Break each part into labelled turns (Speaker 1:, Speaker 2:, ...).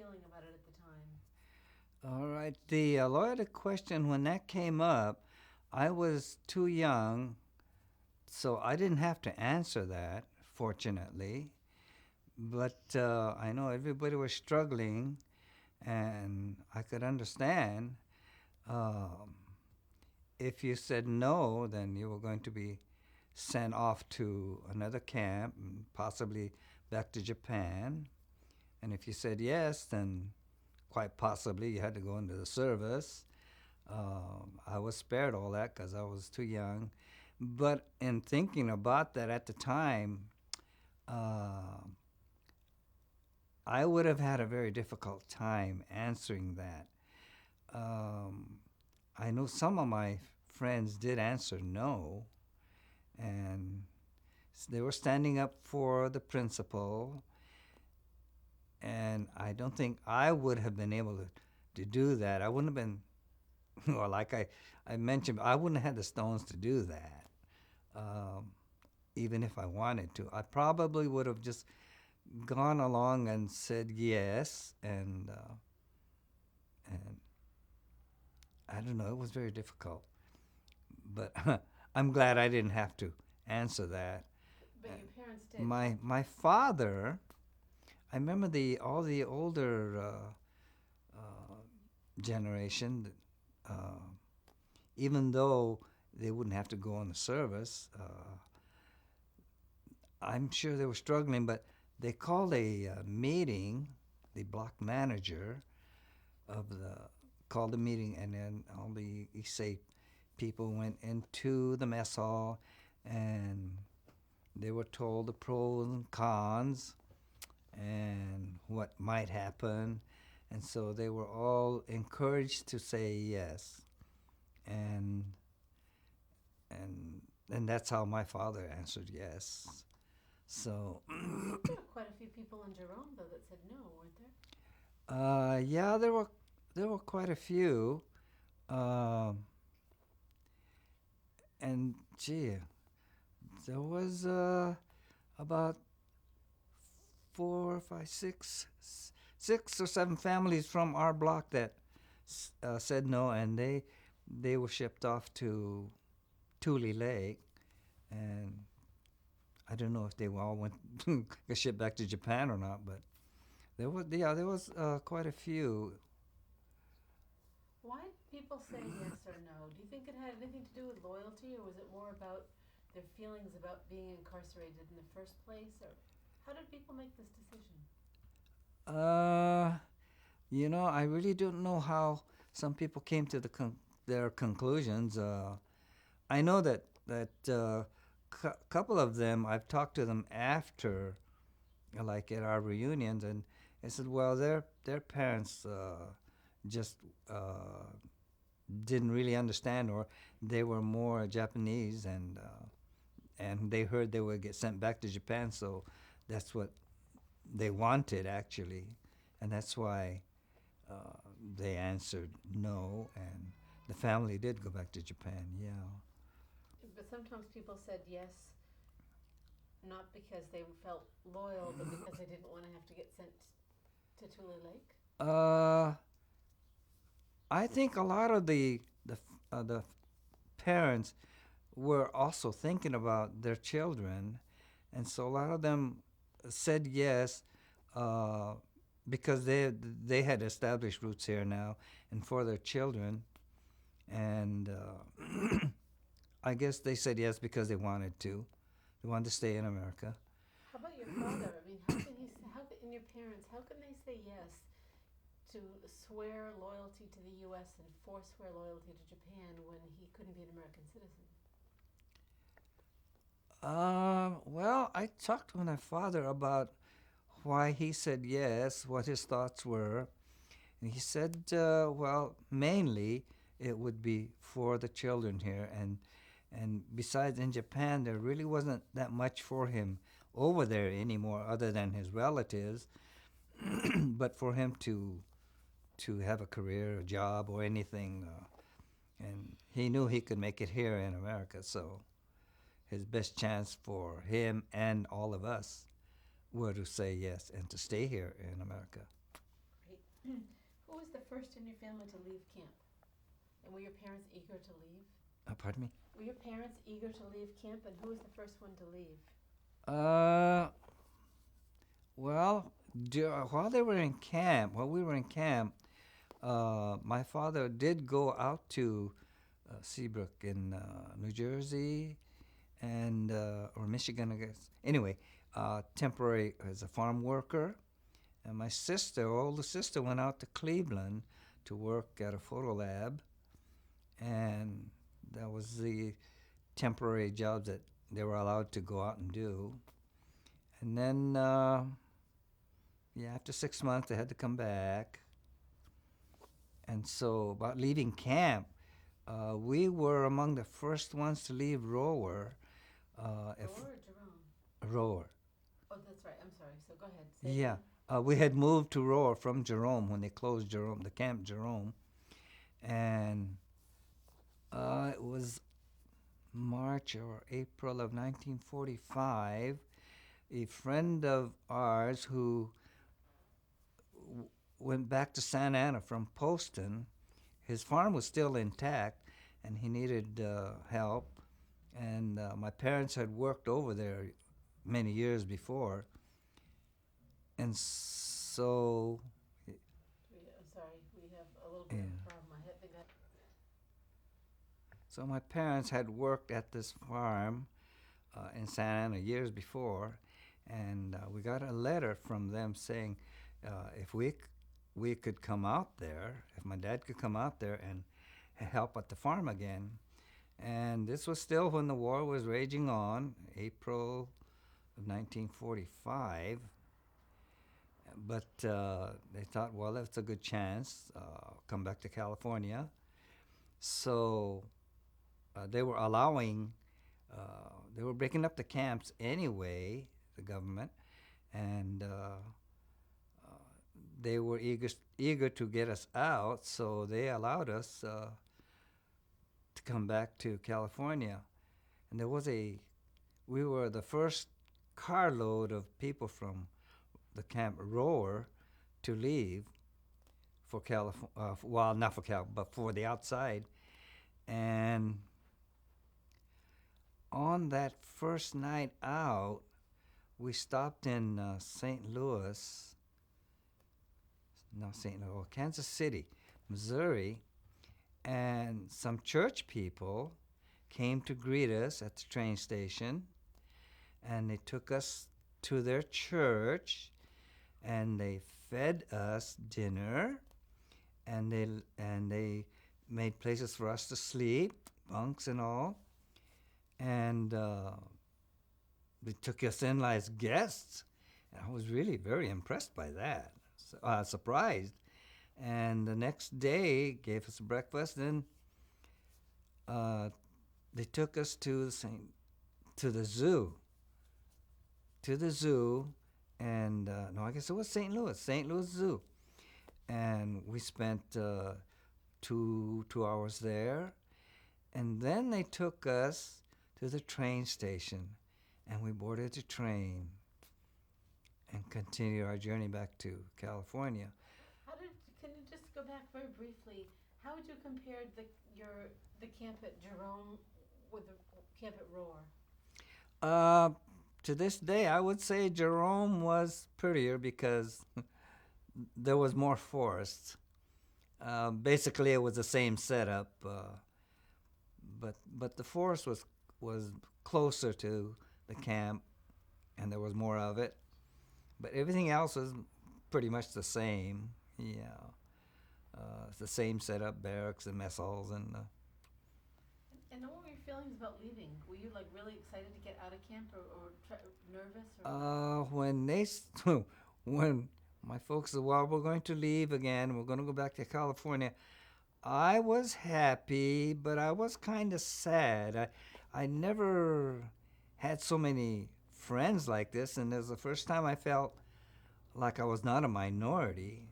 Speaker 1: feeling about it at the time?
Speaker 2: All right. The loyalty question, when that came up, I was too young, so I didn't have to answer that, fortunately. But I know everybody was struggling, and I could understand. Um, if you said no, then you were going to be sent off to another camp, and possibly back to Japan. And if you said yes, then quite possibly you had to go into the service. I was spared all that because I was too young. But in thinking about that at the time, uh, I would have had a very difficult time answering that. Um, I know some of my friends did answer no, and they were standing up for the principal, and I don't think I would have been able to do that. I wouldn't have been, or like I mentioned, I wouldn't have had the stones to do that, um, even if I wanted to. I probably would have just gone along and said yes, and I don't know, it was very difficult. But I'm glad I didn't have to answer that.
Speaker 1: But your parents did.
Speaker 2: My father, I remember the all the older generation, uh, even though they wouldn't have to go on the service, I'm sure they were struggling, but they called a meeting. The block manager of the called a meeting, and then all the ESA people went into the mess hall, and they were told the pros and cons and what might happen, and so they were all encouraged to say yes, and and and that's how my father answered yes. So
Speaker 1: There were quite a few people in Jerome, though, that said no, weren't there?
Speaker 2: yeah, there were quite a few, um, and gee, there was about four, five, six or seven families from our block that said no, and they were shipped off to Tule Lake, and I don't know if they all went got shipped back to Japan or not, but there was quite a few.
Speaker 1: Why did people say yes or no? Do you think it had anything to do with loyalty, or was it more about their feelings about being incarcerated in the first place? Or how did people make this decision?
Speaker 2: Uh, I really don't know how some people came to their conclusions. I know that couple of them, I've talked to them after, like at our reunions, and they said, well, their parents just didn't really understand, or they were more Japanese, and they heard they would get sent back to Japan, so that's what they wanted actually, and that's why they answered no, and the family did go back to Japan. Yeah.
Speaker 1: But sometimes people said yes, not because they felt loyal, but because they didn't want to have to get sent to Tule Lake.
Speaker 2: Uh, I think a lot of the parents were also thinking about their children, and so a lot of them said yes uh, because they had established roots here now, and for their children, and I guess they said yes because they wanted to. They wanted to stay in America.
Speaker 1: How about your father? I mean, how can he? And your parents? How can they say yes to swear loyalty to the U.S. and forswear loyalty to Japan when he couldn't be an American citizen?
Speaker 2: Well, I talked with my father about why he said yes, what his thoughts were, and he said, well, mainly it would be for the children here, and besides, in Japan, there really wasn't that much for him over there anymore, other than his relatives. But for him to have a career, a job, or anything, and he knew he could make it here in America. So his best chance for him and all of us were to say yes and to stay here in America.
Speaker 1: Great. was the first in your family to leave camp? And were your parents eager to leave?
Speaker 2: Pardon me?
Speaker 1: Were your parents eager to leave camp, and who was the first one to leave?
Speaker 2: Well, while they were in camp, while we were in camp, my father did go out to Seabrook in New Jersey and or Michigan, I guess. Anyway, temporary as a farm worker. And my sister, older sister, went out to Cleveland to work at a photo lab, and that was the temporary jobs that they were allowed to go out and do. And then, after 6 months, they had to come back. And so, about leaving camp, we were among the first ones to leave Rower.
Speaker 1: Rower or Jerome?
Speaker 2: Rower.
Speaker 1: Oh, that's right. I'm sorry. So go ahead. Say
Speaker 2: Yeah. We had moved to Rower from Jerome when they closed Jerome, the camp Jerome. And it was March or April of 1945. A friend of ours who went back to Santa Ana from Poston, his farm was still intact, and he needed help. And my parents had worked over there many years before. And so...
Speaker 1: I'm sorry, we have a little bit of a problem. I think
Speaker 2: So my parents had worked at this farm in Santa Ana years before, and we got a letter from them saying if we could come out there, if my dad could come out there and help at the farm again. And this was still when the war was raging on, April of 1945. But they thought, well, that's a good chance, come back to California. So they were allowing, they were breaking up the camps anyway, the government, and they were eager to get us out, so they allowed us to come back to California. And we were the first carload of people from the camp Rower to leave for California, well, not for California, but for the outside. And on that first night out, we stopped in Kansas City, Missouri, and some church people came to greet us at the train station, and they took us to their church, and they fed us dinner, and they made places for us to sleep, bunks and all, and they took us in as guests. And I was really very impressed by that, surprised. And the next day gave us breakfast, and they took us to the zoo. And no, I guess it was St. Louis Zoo. And we spent 2 hours there. And then they took us to the train station, and we boarded the train and continued our journey back to California.
Speaker 1: Can you just go back very briefly? How would you compare the camp at Jerome with the camp at Rower?
Speaker 2: To this day, I would say Jerome was prettier because there was more forest. Basically, it was the same setup, but the forest was closer to the camp, and there was more of it. But everything else was pretty much the same. Yeah, it's the same setup, barracks and mess halls and.
Speaker 1: And what were your feelings about leaving? Were you like really excited to get out of camp, or nervous? Or?
Speaker 2: When my folks said, "Well, we're going to leave again. We're going to go back to California," I was happy, but I was kind of sad. I never had so many friends like this, and it was the first time I felt like I was not a minority.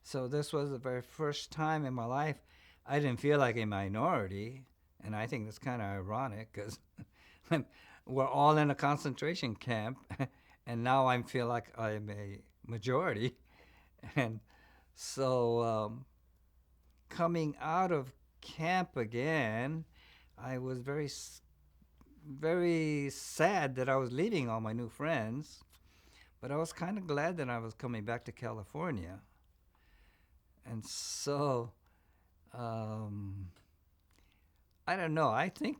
Speaker 2: So this was the very first time in my life I didn't feel like a minority, and I think that's kind of ironic because we're all in a concentration camp, and now I feel like I'm a majority. And so coming out of camp again, I was very sad that I was leaving all my new friends, but I was kind of glad that I was coming back to California. And so um, I don't know. I think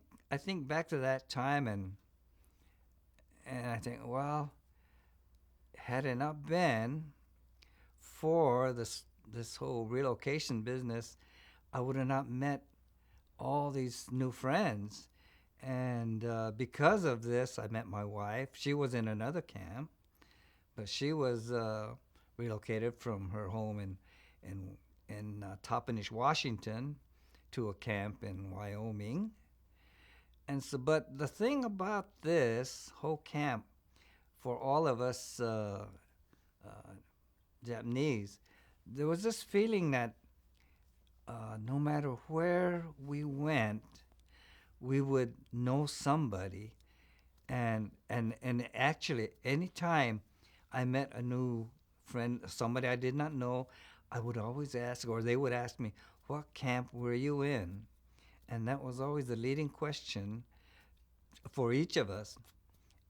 Speaker 2: back to that time, and I think, well, had it not been for this whole relocation business, I would have not met all these new friends. And because of this, I met my wife. She was in another camp, but she was relocated from her home in Toppenish, Washington, to a camp in Wyoming. And so, but the thing about this whole camp for all of us uh, Japanese, there was this feeling that no matter where we went, we would know somebody. And actually, anytime I met a new friend, somebody I did not know, I would always ask, or they would ask me, "What camp were you in?" And that was always the leading question for each of us.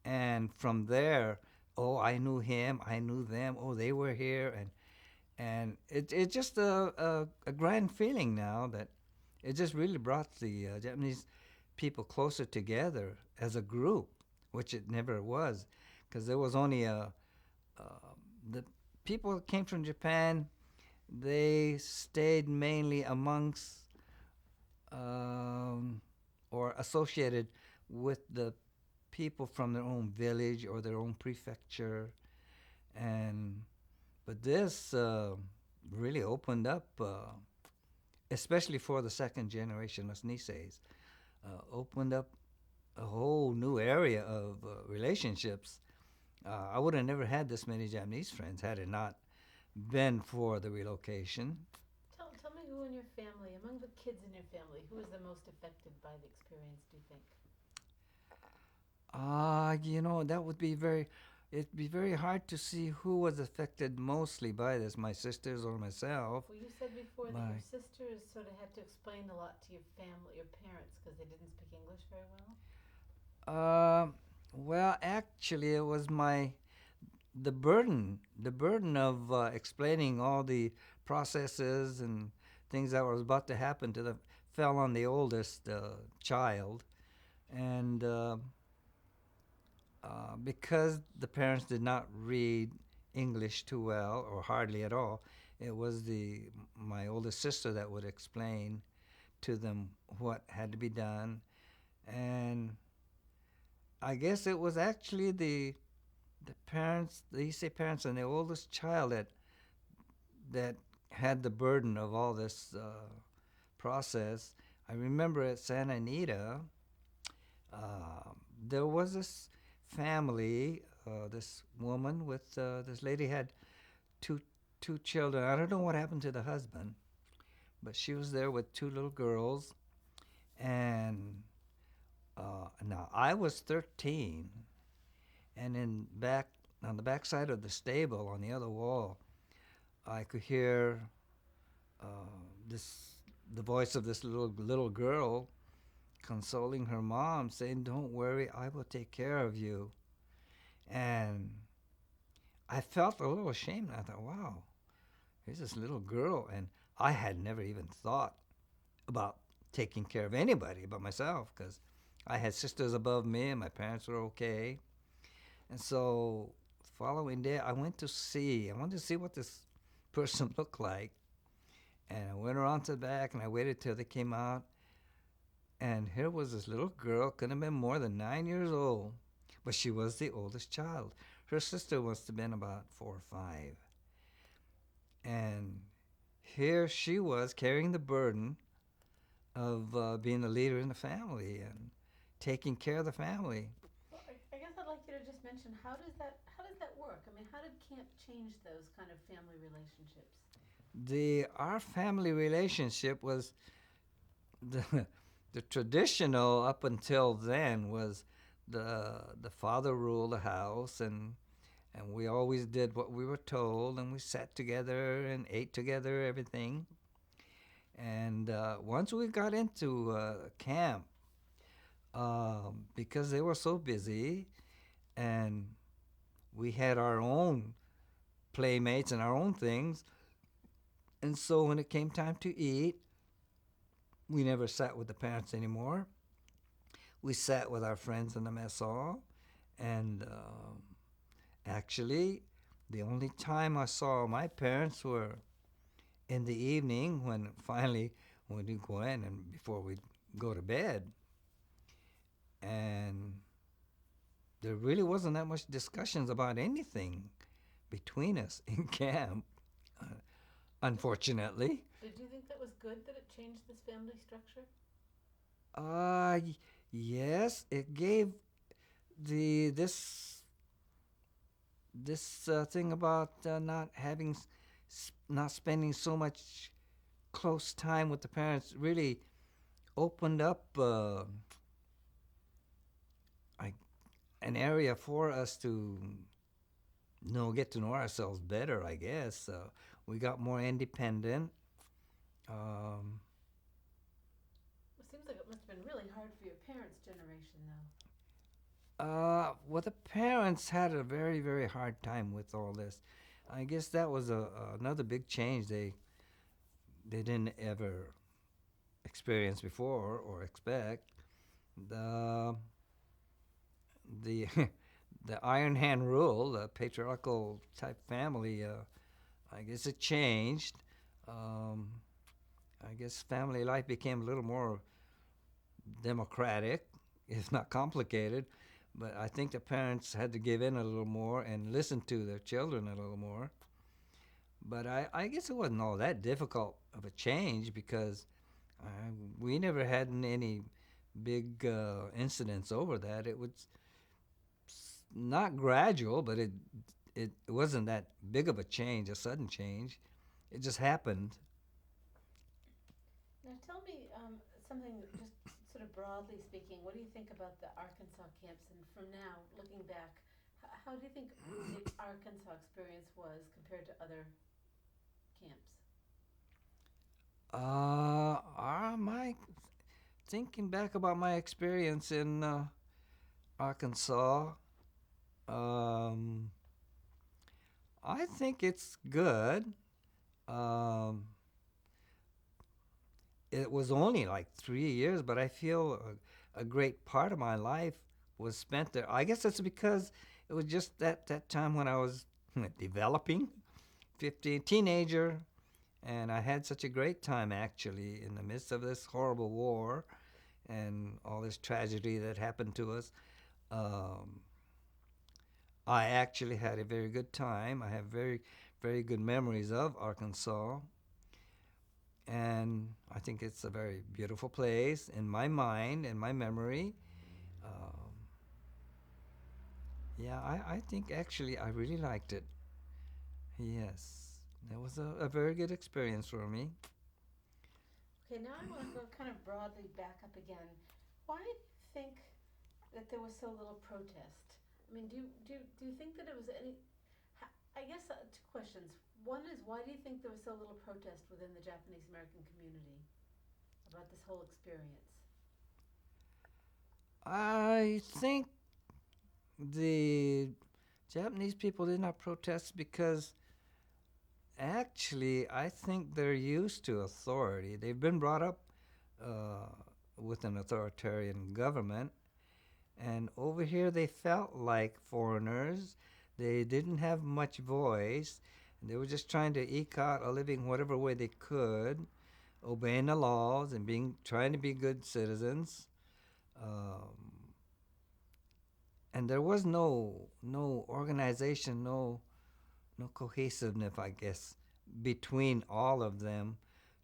Speaker 2: And from there, oh, I knew him, I knew them, oh, they were here, and it's just a grand feeling now that it just really brought the Japanese people closer together as a group, which it never was, because there was only the people that came from Japan. They stayed mainly amongst um, or associated with the people from their own village or their own prefecture, and but this really opened up, especially for the second generation of Niseis, opened up a whole new area of relationships. I would have never had this many Japanese friends had it not been for the relocation.
Speaker 1: Tell me who in your family, among the kids in your family, who was the most affected by the experience, do you think?
Speaker 2: That would be it'd be very hard to see who was affected mostly by this, my sisters or myself.
Speaker 1: Well, you said before that
Speaker 2: My,
Speaker 1: your sisters sort of had to explain a lot to your family, your parents, because they didn't speak English very well.
Speaker 2: uh, well, actually, it was the burden of explaining all the processes and things that was about to happen to the fell on the oldest child, and because the parents did not read English too well or hardly at all, it was the my oldest sister that would explain to them what had to be done, and I guess it was actually the parents, the Issei parents, and the oldest child that had the burden of all this process. I remember at Santa Anita, uh, there was this family, this woman with this lady had two two children. I don't know what happened to the husband, but she was there with two little girls, and now I was 13, and in back on the back side of the stable on the other wall, I could hear uh, this the voice of this little girl consoling her mom, saying, "Don't worry, I will take care of you." And I felt a little ashamed. I thought, "Wow, here's this little girl," and I had never even thought about taking care of anybody but myself because I had sisters above me and my parents were okay. And so, following day, I wanted to see what this person looked like. And I went around to the back and I waited till they came out. And here was this little girl, couldn't have been more than 9 years old, but she was the oldest child. Her sister must have been about 4 or 5. And here she was carrying the burden of being the leader in the family and taking care of the family.
Speaker 1: Well, I guess I'd like you to just mention how does that work? I mean, how did camp change those kind of family relationships?
Speaker 2: Our family relationship was the the traditional up until then was the father ruled the house, and we always did what we were told, and we sat together and ate together, everything. And once we got into camp, because they were so busy, and we had our own playmates and our own things, and so when it came time to eat, we never sat with the parents anymore. We sat with our friends in the mess hall, and actually, the only time I saw my parents were in the evening when finally we'd go in and before we'd go to bed. And there really wasn't that much discussions about anything between us in camp, uh, unfortunately.
Speaker 1: Did you think that was good that it changed this family structure?
Speaker 2: Uh, y- yes, it gave the this thing about not spending so much close time with the parents really opened up I, an area for us to get to know ourselves better. I guess we got more independent. Um,
Speaker 1: It seems like it must have been really hard for your parents' generation, though.
Speaker 2: well, the parents had a very, very hard time with all this. I guess that was another big change they didn't ever experience before or expect. The the the Iron Hand rule, the patriarchal type family. I guess it changed. Um, I guess family life became a little more democratic, if not complicated. But I think the parents had to give in a little more and listen to their children a little more. But I guess it wasn't all that difficult of a change because we never had any big incidents over that. It was not gradual, but it wasn't that big of a change, a sudden change. It just happened.
Speaker 1: Now, tell me something, just sort of broadly speaking, what do you think about the Arkansas camps? And from now, looking back, how do you think the Arkansas experience was compared to other camps?
Speaker 2: My thinking back about my experience in Arkansas, um, I think it's good. Um, it was only like 3 years, but I feel a great part of my life was spent there. I guess that's because it was just that time when I was developing, 15, teenager, and I had such a great time actually in the midst of this horrible war and all this tragedy that happened to us. Um, I actually had a very good time. I have very, very good memories of Arkansas, and I think it's a very beautiful place in my mind and my memory. Um, yeah, I think actually I really liked it. Yes, that was a very good experience for me.
Speaker 1: Okay, now I want to go kind of broadly back up again. Why do you think that there was so little protest? I mean, do you think that it was any? I guess two questions. One is, why do you think there was so little protest within the Japanese American community about this whole experience?
Speaker 2: I think the Japanese people did not protest because actually I think they're used to authority. They've been brought up uh, with an authoritarian government, and over here they felt like foreigners. They didn't have much voice. They were just trying to eke out a living whatever way they could, obeying the laws and trying to be good citizens. Um, and there was no organization, no cohesiveness, I guess, between all of them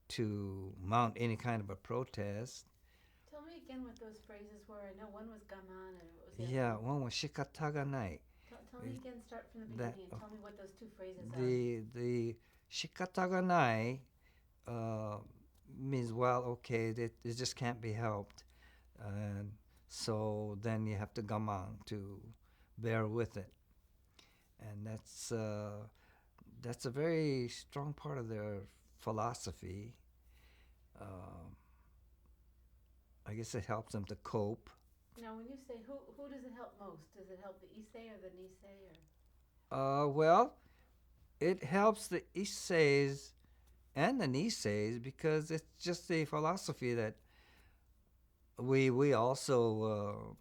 Speaker 2: to mount any kind of a protest.
Speaker 1: Tell me again what those phrases were. I know one was gaman and what was the other
Speaker 2: Yeah,
Speaker 1: one?
Speaker 2: one was shikataga nai.
Speaker 1: Tell me again, start from the
Speaker 2: That
Speaker 1: beginning and tell me what those two phrases are.
Speaker 2: the shikataga nai uh, means, well, okay, it just can't be helped, and so then you have to gaman to bear with it. and that's a very strong part of their philosophy. Um, I guess it helps them to cope.
Speaker 1: Now, when you say who does it help most? Does it help the Issei or the Nisei or?
Speaker 2: Well, it helps the Isseis and the Niseis because it's just the philosophy that we also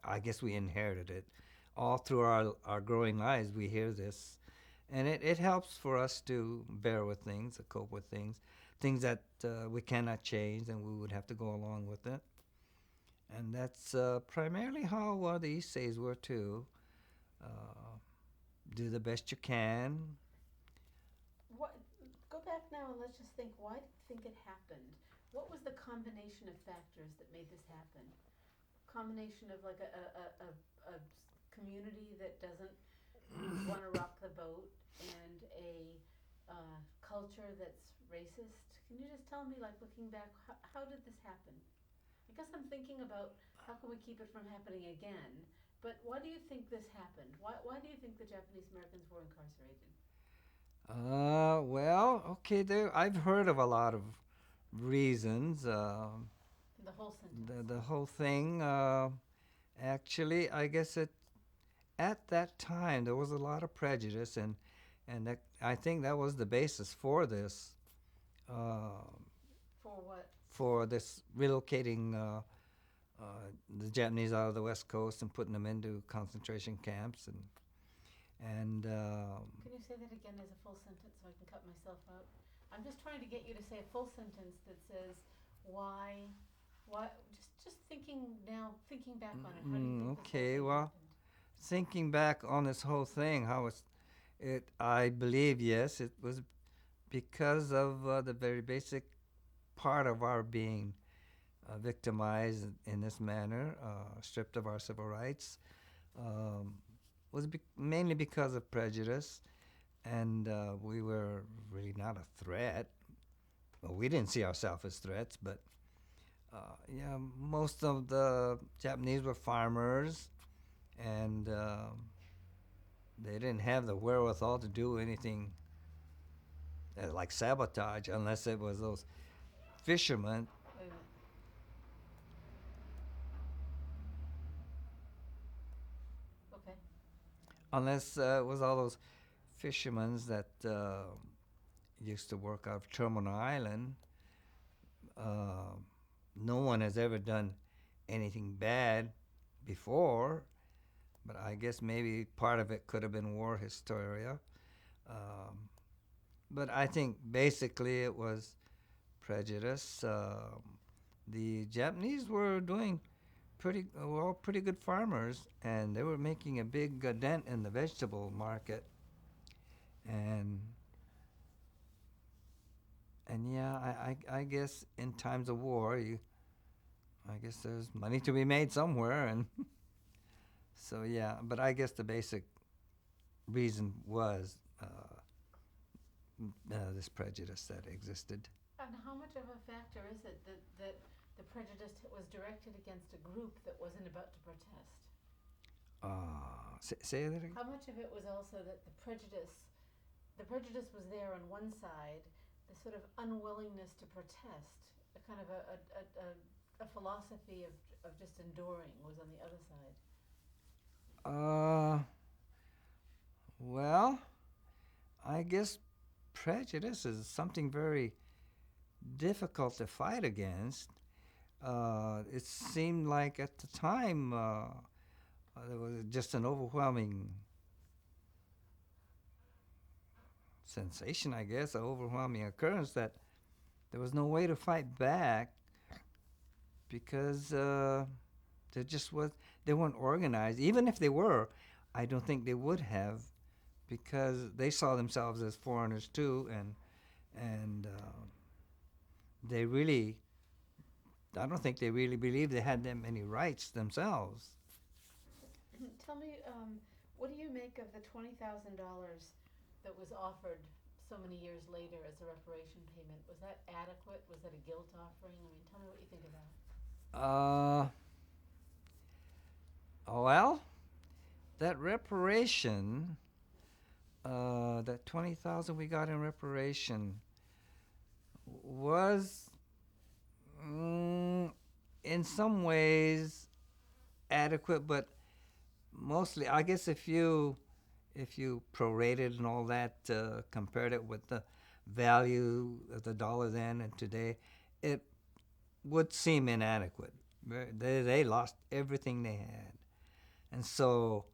Speaker 2: I guess we inherited it all through our growing lives. We hear this, and it helps for us to bear with things, to cope with things that we cannot change, and we would have to go along with it. And that's primarily how the Essays were too. Uh, do the best you can.
Speaker 1: What? Go back now and let's just think. Why do you think it happened? What was the combination of factors that made this happen? Combination of like a community that doesn't want to rock the boat and a culture that's racist. Can you just tell me, like looking back, how did this happen? I guess I'm thinking about how can we keep it from happening again. But why do you think this happened? Why do you think the Japanese Americans were incarcerated?
Speaker 2: Well, okay, there I've heard of a lot of reasons.
Speaker 1: The whole sentence.
Speaker 2: The whole thing. Actually, I guess at that time there was a lot of prejudice, and that, I think that was the basis for this. Uh,
Speaker 1: For what?
Speaker 2: for this relocating the Japanese out of the West Coast and putting them into concentration camps and
Speaker 1: Can you say that again as a full sentence so I can cut myself out? I'm just trying to get you to say a full sentence that says why. Just thinking now, thinking back on it. How do you think this whole
Speaker 2: okay,
Speaker 1: thing
Speaker 2: well,
Speaker 1: happened?
Speaker 2: thinking back on this whole thing, how it I believe yes, it was because of the very basic part of our being victimized in this manner, stripped of our civil rights, um, was mainly because of prejudice, and we were really not a threat. Well, we didn't see ourselves as threats, but yeah, most of the Japanese were farmers, and they didn't have the wherewithal to do anything like sabotage unless it was those fishermen.
Speaker 1: Wait a minute. Okay.
Speaker 2: Unless it was all those fishermen that used to work out of Terminal Island. Uh, no one has ever done anything bad before, but I guess maybe part of it could have been war hysteria. Um, but I think basically it was prejudice. The Japanese were doing pretty good farmers, and they were making a big dent in the vegetable market. And yeah, I guess in times of war, I guess there's money to be made somewhere, and so yeah. But I guess the basic reason was this prejudice that existed.
Speaker 1: And how much of a factor is it that the prejudice was directed against a group that wasn't about to protest?
Speaker 2: Say that again.
Speaker 1: How much of it was also that the prejudice was there on one side, the sort of unwillingness to protest, a kind of a philosophy of just enduring was on the other side?
Speaker 2: Well, I guess prejudice is something very difficult to fight against. It seemed like at the time there was just an overwhelming sensation, I guess, an overwhelming occurrence that there was no way to fight back because there just was they weren't organized. Even if they were, I don't think they would have because they saw themselves as foreigners too, and they really, I don't think they really believed they had that many rights themselves.
Speaker 1: Tell me, what do you make of the $20,000 that was offered so many years later as a reparation payment? Was that adequate? Was that a guilt offering? I mean, tell me what you think of that.
Speaker 2: Well, that reparation, that 20,000 we got in reparation, was in some ways adequate, but mostly, I guess, if you prorated and all that, compared it with the value of the dollar then and today, it would seem inadequate. They lost everything they had, and so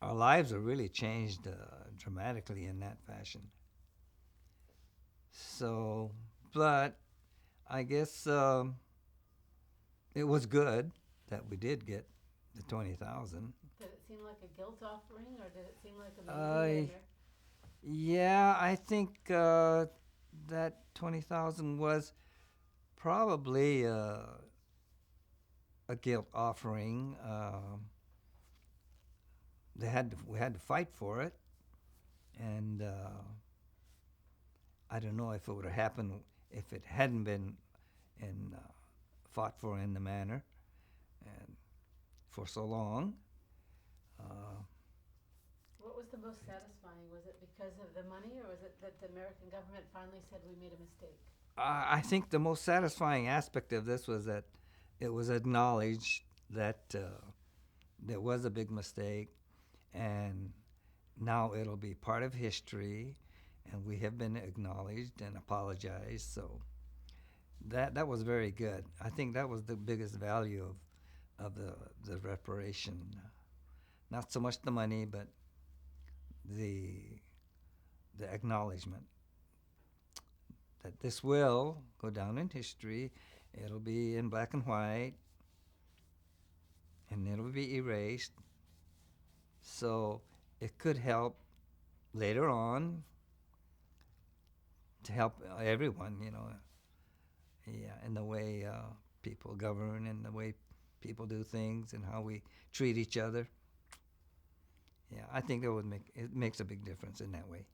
Speaker 2: our lives are really changed dramatically in that fashion. So, but I guess it was good that we did get the 20,000.
Speaker 1: Did it seem like a guilt offering, or did it seem like a
Speaker 2: Uh,
Speaker 1: maybe?
Speaker 2: yeah, I think that 20,000 was probably a guilt offering. We had to fight for it, and I don't know if it would have happened if it hadn't been in fought for in the manner and for so long.
Speaker 1: What was the most satisfying? Was it because of the money, or was it that the American government finally said we made a mistake?
Speaker 2: I think the most satisfying aspect of this was that it was acknowledged that there was a big mistake, and now it'll be part of history, and we have been acknowledged and apologized. So that was very good. I think that was the biggest value of the reparation. Not so much the money, but the acknowledgement that this will go down in history. It'll be in black and white, and it'll be erased. So it could help later on to help everyone, yeah, in the way people govern and the way people do things and how we treat each other. Yeah, I think it makes a big difference in that way.